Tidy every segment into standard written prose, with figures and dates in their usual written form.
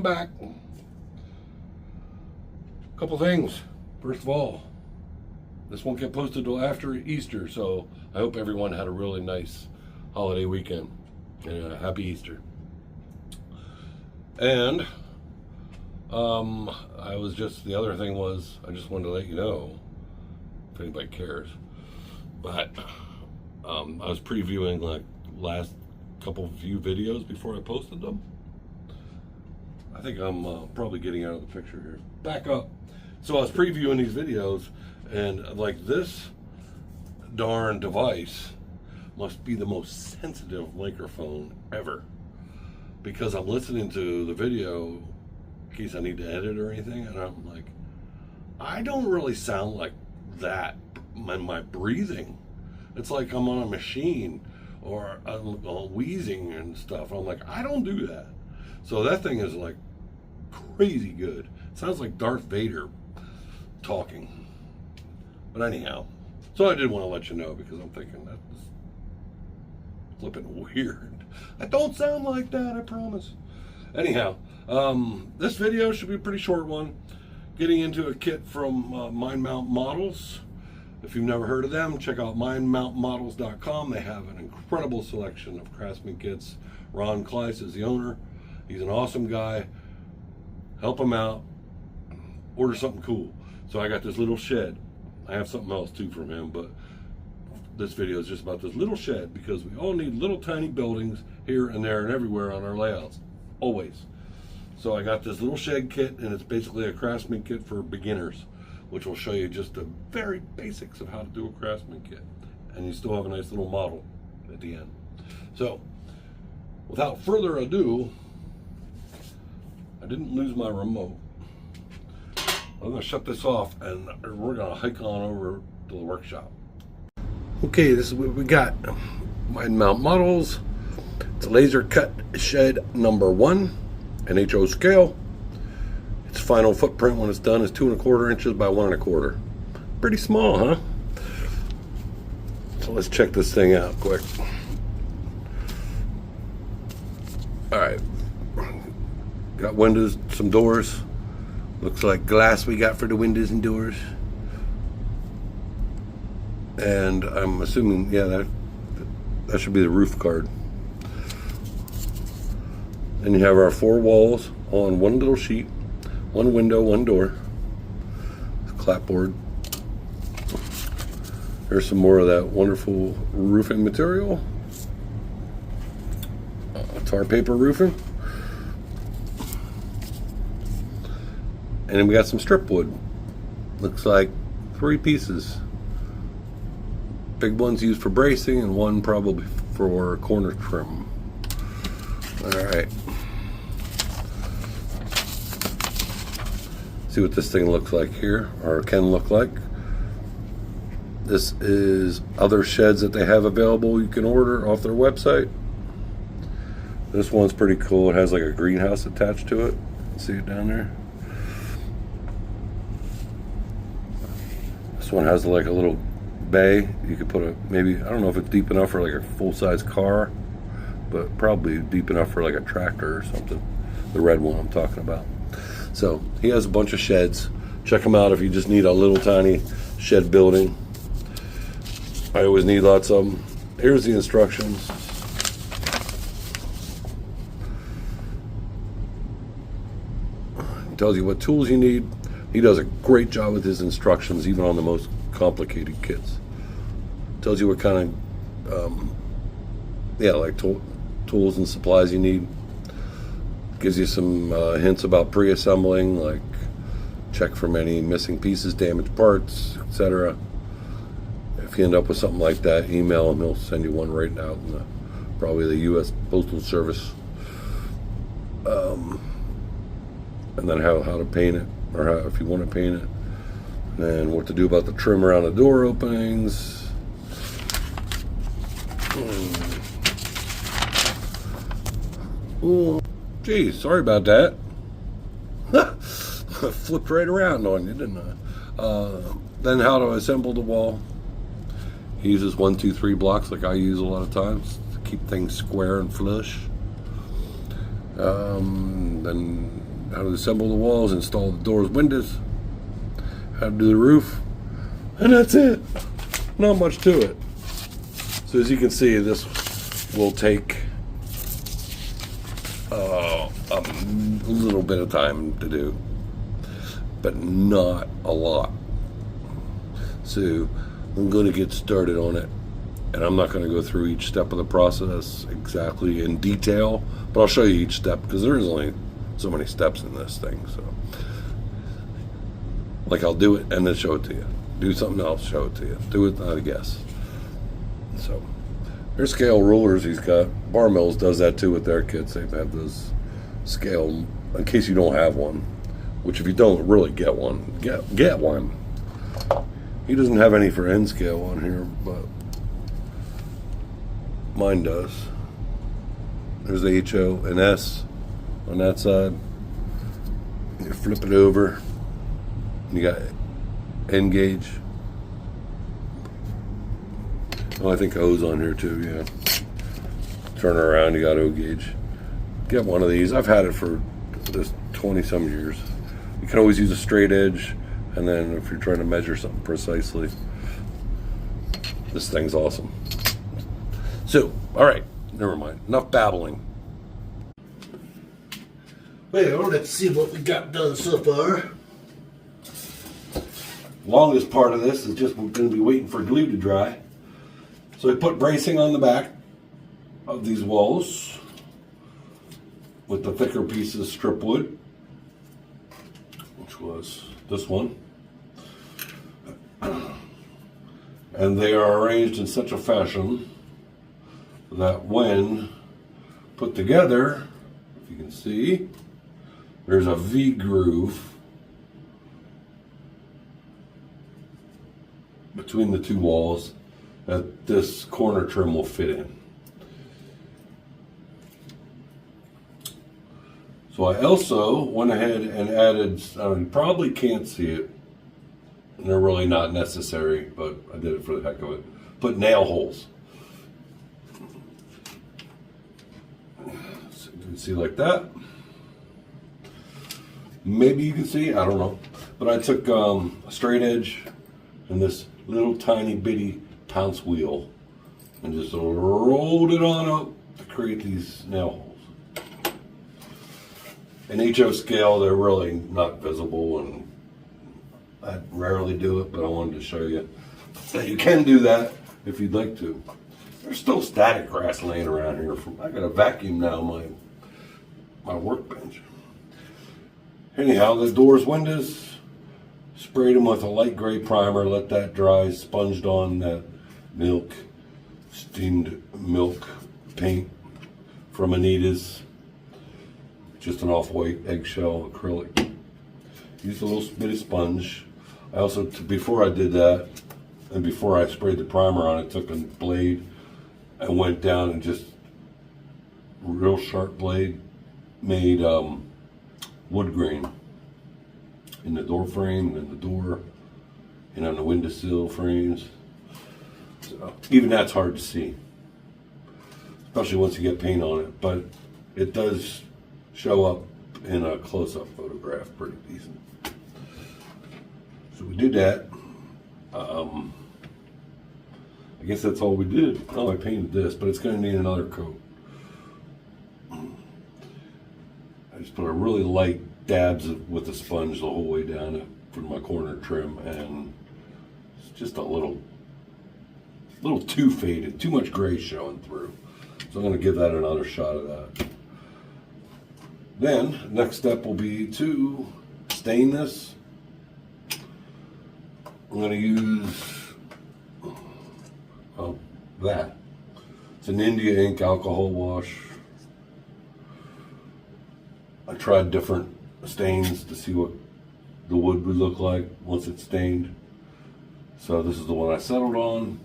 back. Couple things. First of all, this won't get posted till after Easter, so I hope everyone had a really nice holiday weekend. And happy Easter. And the other thing was, I just wanted to let you know, if anybody cares, but I was previewing like last couple few videos before I posted them. I think I'm probably getting out of the picture here. Back up. So I was previewing these videos, and like this darn device must be the most sensitive microphone ever, because I'm listening to the video in case I need to edit or anything, and I'm like, I don't really sound like that in my breathing. It's like I'm on a machine, or I'm wheezing and stuff. I'm like, I don't do that. So that thing is like crazy good. It sounds like Darth Vader talking. But anyhow, so I did want to let you know, because I'm thinking that's flipping weird. I don't sound like that, I promise. Anyhow, this video should be a pretty short one. Getting into a kit from Mind Mount Models. If you've never heard of them, check out mindmountmodels.com. They have an incredible selection of craftsman kits. Ron Kleiss is the owner. He's an awesome guy. Help him out. Order something cool. So I got this little shed. I have something else too from him, but this video is just about this little shed, because we all need little tiny buildings here and there and everywhere on our layouts. Always. So I got this little shed kit, and it's basically a craftsman kit for beginners, which will show you just the very basics of how to do a craftsman kit. And you still have a nice little model at the end. So, without further ado, I didn't lose my remote. I'm gonna shut this off, and we're gonna hike on over to the workshop. Okay, this is what we got. Mind Mount Models. It's a laser cut shed number 1, an HO scale. Its final footprint when it's done is 2 1/4 inches by 1 1/4. Pretty small, huh? So let's check this thing out quick. All right, got windows, some doors. Looks like glass we got for the windows and doors. And I'm assuming, yeah, that should be the roof card. And you have our 4 walls on one little sheet, 1 window, 1 door. Clapboard. There's some more of that wonderful roofing material. Tar paper roofing. And then we got some strip wood. Looks like 3 pieces. Big one's used for bracing, and 1 probably for corner trim. Alright. See what this thing looks like here, or can look like. This is other sheds that they have available you can order off their website. This one's pretty cool. It has like a greenhouse attached to it. See it down there? This one has like a little bay. You could put maybe, I don't know if it's deep enough for like a full-size car, but probably deep enough for like a tractor or something. The red one I'm talking about. So he has a bunch of sheds. Check them out if you just need a little tiny shed building. I always need lots of them. Here's the instructions. It tells you what tools you need. He does a great job with his instructions, even on the most complicated kits. Tells you what kind of, tools and supplies you need. Gives you some hints about pre-assembling, like check for any missing pieces, damaged parts, etc. If you end up with something like that, email him. He'll send you one right out in probably the U.S. Postal Service. And then how to paint it, or how, if you want to paint it. And what to do about the trim around the door openings. Oh, geez, sorry about that. I flipped right around on you, didn't I? Then how to assemble the wall. He uses 1, 2, 3 blocks like I use a lot of times to keep things square and flush. Then how to assemble the walls, install the doors, windows, how to do the roof, and that's it. Not much to it. So as you can see, this will take a little bit of time to do, but not a lot. So I'm going to get started on it, and I'm not going to go through each step of the process exactly in detail, but I'll show you each step because there is only so many steps in this thing. So like, I'll do it and then show it to you, do something else, show it to you, do it, I guess. So there's scale rulers he's got. Bar Mills does that too with their kits. They have those scale, in case you don't have one, which if you don't, really get one. Get one. He doesn't have any for N scale on here, but mine does. There's the HO and S on that side. You flip it over, you got N gauge. Oh, I think O's on here too, yeah. Turn it around, you got O gauge. Get one of these. I've had it for this 20 some years. You can always use a straight edge, and then if you're trying to measure something precisely, this thing's awesome. So, all right, never mind. Enough babbling. Well, let's see what we got done so far. Longest part of this is just we're going to be waiting for glue to dry. So we put bracing on the back of these walls with the thicker pieces of strip wood, which was this one. And they are arranged in such a fashion that when put together, if you can see, there's a V groove between the two walls that this corner trim will fit in. So I also went ahead and added, you probably can't see it, and they're really not necessary, but I did it for the heck of it. Put nail holes. So you can see like that. Maybe you can see, I don't know. But I took a straight edge and this little tiny bitty pounce wheel and just rolled it on up to create these nail holes. In HO scale, they're really not visible, and I rarely do it, but I wanted to show you that you can do that if you'd like to. There's still static grass laying around here. I got a vacuum now my workbench. Anyhow, the doors, windows, sprayed them with a light gray primer, let that dry, sponged on that steamed milk paint from Anita's, just an off-white eggshell acrylic. Used a little bit of sponge. I also, before I did that, and before I sprayed the primer on it, took a blade and went down and just, real sharp blade, made wood grain in the door frame and the door and on the windowsill frames. So even that's hard to see, especially once you get paint on it, but it does show up in a close-up photograph pretty decent. So we did that. I guess that's all we did. Oh, I painted this, but it's going to need another coat. I just put a really light dabs with the sponge the whole way down for my corner trim, and it's just a little too faded, too much gray showing through. So I'm going to give that another shot of that. Then, next step will be to stain this. I'm going to use that. It's an India ink alcohol wash. I tried different stains to see what the wood would look like once it's stained. So this is the one I settled on.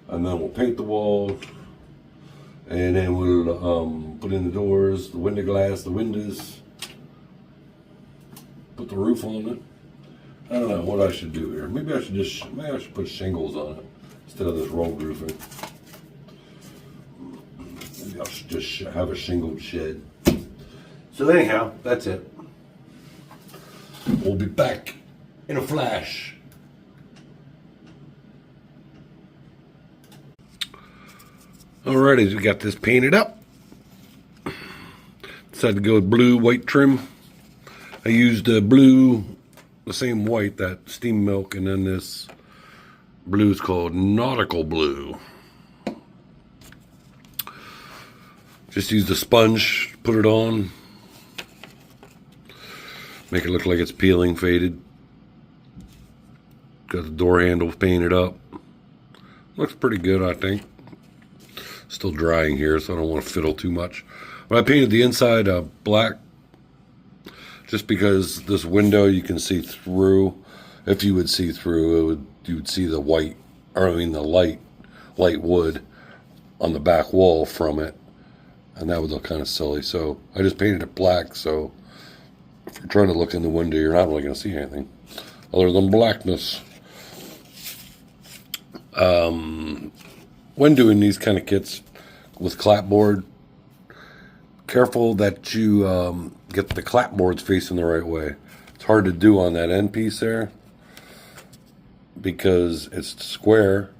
And then we'll paint the walls. And then we'll put in the doors, the window glass, the windows. Put the roof on it. I don't know what I should do here. Maybe I should put shingles on it instead of this rolled roofing. Maybe I should just have a shingled shed. So anyhow, that's it. We'll be back in a flash. Alrighty, we got this painted up. Decided to go with blue white trim. I used blue, the same white, that steam milk, and then this blue is called nautical blue. Just used a sponge, put it on, make it look like it's peeling, faded. Got the door handle painted up. Looks pretty good, I think. Still drying here, so I don't want to fiddle too much. But I painted the inside black, just because this window you can see through. If you would see through, you would see the white, or I mean the light wood on the back wall from it, and that would look kind of silly. So I just painted it black, so if you're trying to look in the window, you're not really going to see anything other than blackness. When doing these kind of kits with clapboard, careful that you get the clapboards facing the right way. It's hard to do on that end piece there because it's square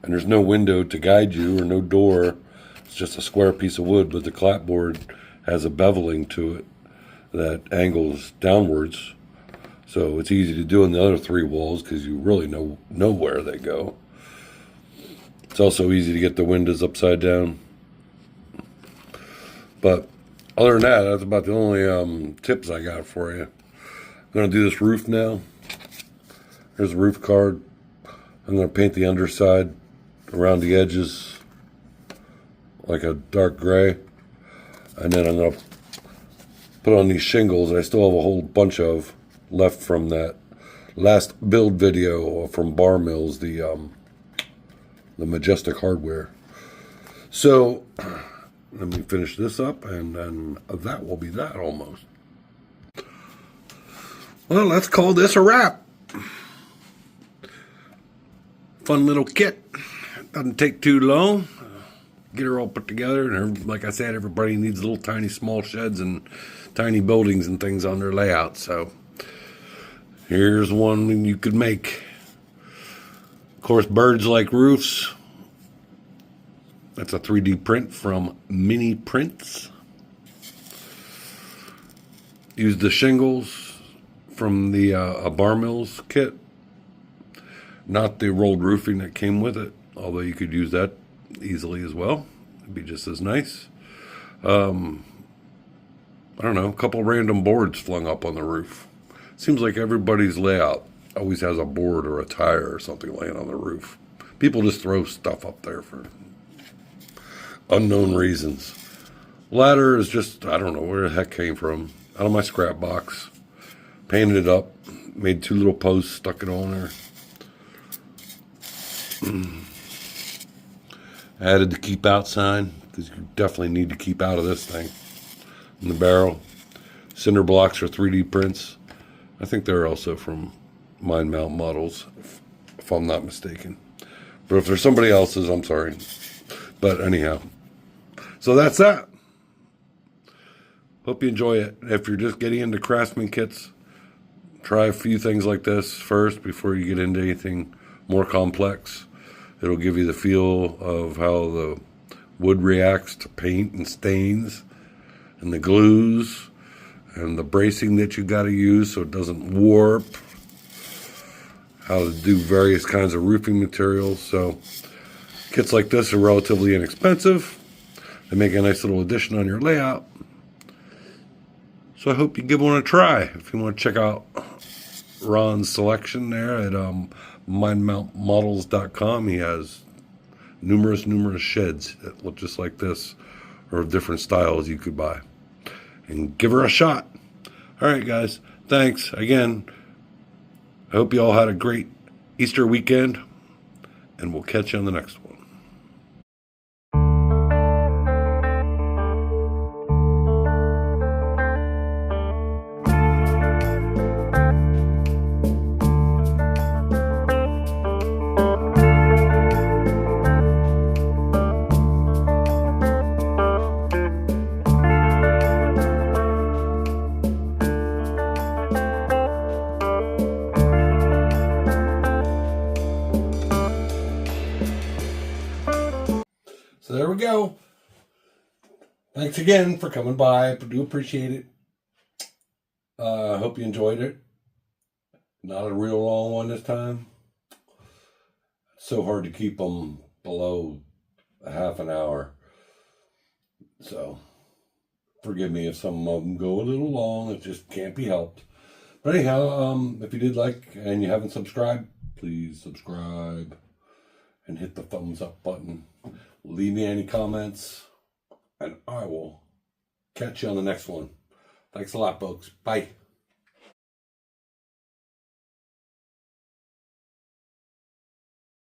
and there's no window to guide you or no door. It's just a square piece of wood, but the clapboard has a beveling to it that angles downwards. So it's easy to do on the other three walls because you really know where they go. It's also easy to get the windows upside down. But other than that, that's about the only tips I got for you. I'm going to do this roof now. Here's the roof card. I'm going to paint the underside around the edges like a dark gray. And then I'm going to put on these shingles. I still have a whole bunch of left from that last build video from Bar Mills, the Majestic Hardware. So let me finish this up, and then that will be that almost. Well, let's call this a wrap. Fun little kit. Doesn't take too long. Get her all put together, and like I said, everybody needs little tiny small sheds and tiny buildings and things on their layout. So here's one you could make. Of course, birds like roofs. That's a 3D print from Mini Prints. Used the shingles from the Bar Mills kit. Not the rolled roofing that came with it, although you could use that easily as well. It'd be just as nice. I don't know, a couple random boards flung up on the roof. Seems like everybody's layout always has a board or a tire or something laying on the roof. People just throw stuff up there for unknown reasons. Ladder is just, I don't know where the heck came from. Out of my scrap box. Painted it up. Made two little posts, stuck it on there. Added the keep out sign, because you definitely need to keep out of this thing. In the barrel. Cinder blocks are 3D prints. I think they're also from Mind Mount Models, if I'm not mistaken. But if there's somebody else's, I'm sorry. But anyhow. So that's that. Hope you enjoy it. If you're just getting into craftsman kits, try a few things like this first before you get into anything more complex. It'll give you the feel of how the wood reacts to paint and stains and the glues and the bracing that you got to use so it doesn't warp. How to do various kinds of roofing materials. So kits like this are relatively inexpensive. They make a nice little addition on your layout. So I hope you give one a try. If you want to check out Ron's selection there at mindmountmodels.com, he has numerous sheds that look just like this or different styles you could buy. And give her a shot. All right, guys. Thanks. Again, I hope you all had a great Easter weekend, and we'll catch you on the next one. So there we go. Thanks again for coming by. I do appreciate it. I hope you enjoyed it. Not a real long one this time. It's so hard to keep them below a half an hour. So forgive me if some of them go a little long. It just can't be helped. But anyhow, if you did like and you haven't subscribed, please subscribe and hit the thumbs up button. Leave me any comments, and I will catch you on the next one. Thanks a lot, folks. Bye.